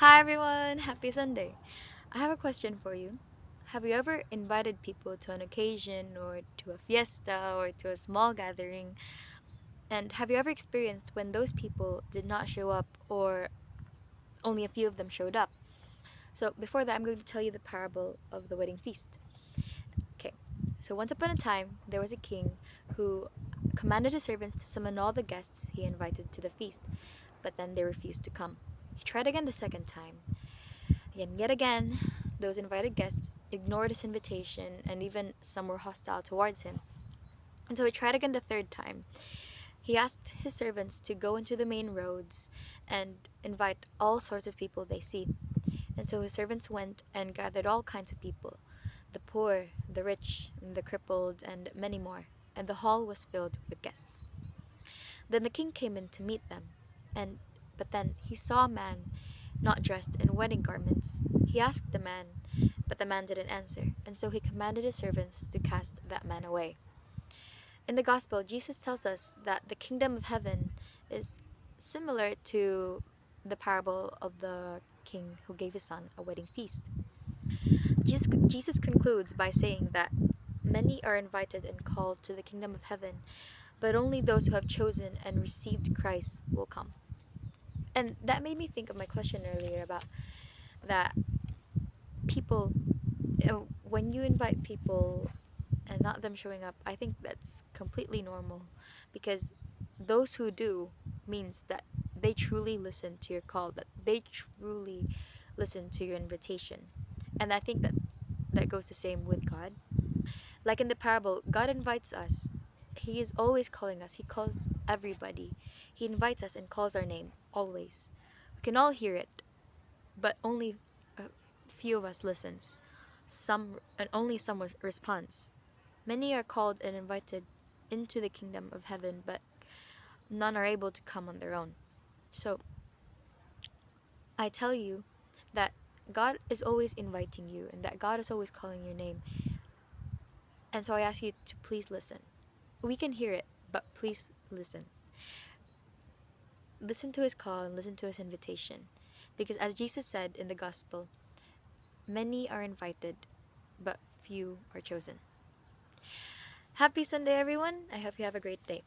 Hi everyone, happy Sunday. I have a question for you. Have you ever invited people to an occasion or to a fiesta or to a small gathering? And have you ever experienced when those people did not show up or only a few of them showed up? So, before that, I'm going to tell you the parable of the wedding feast. Okay, so once upon a time, there was a king who commanded his servants to summon all the guests he invited to the feast, but then they refused to come. He tried again the second time, and yet again, those invited guests ignored his invitation, and even some were hostile towards him. And so he tried again the third time. He asked his servants to go into the main roads and invite all sorts of people they see. And so his servants went and gathered all kinds of people, the poor, the rich, the crippled, and many more. And the hall was filled with guests. Then the king came in to meet them, and but then he saw a man not dressed in wedding garments. He asked the man, but the man didn't answer, and so he commanded his servants to cast that man away. In the gospel, Jesus tells us that the kingdom of heaven is similar to the parable of the king who gave his son a wedding feast. Jesus concludes by saying that many are invited and called to the kingdom of heaven, but only those who have chosen and received Christ will come. And that made me think of my question earlier about that people, when you invite people and not them showing up, I think that's completely normal because those who do means that they truly listen to your call, that they truly listen to your invitation. And I think that that goes the same with God. Like in the parable, God invites us. He is always calling us. He calls everybody. He invites us and calls our name always. We can all hear it, but only a few of us listens. Some and only some responds. Many are called and invited into the kingdom of heaven, but none are able to come on their own. So I tell you that God is always inviting you and that God is always calling your name. And so I ask you to please listen. We can hear it, but please listen. Listen to his call and listen to his invitation. Because as Jesus said in the gospel, many are invited, but few are chosen. Happy Sunday, everyone. I hope you have a great day.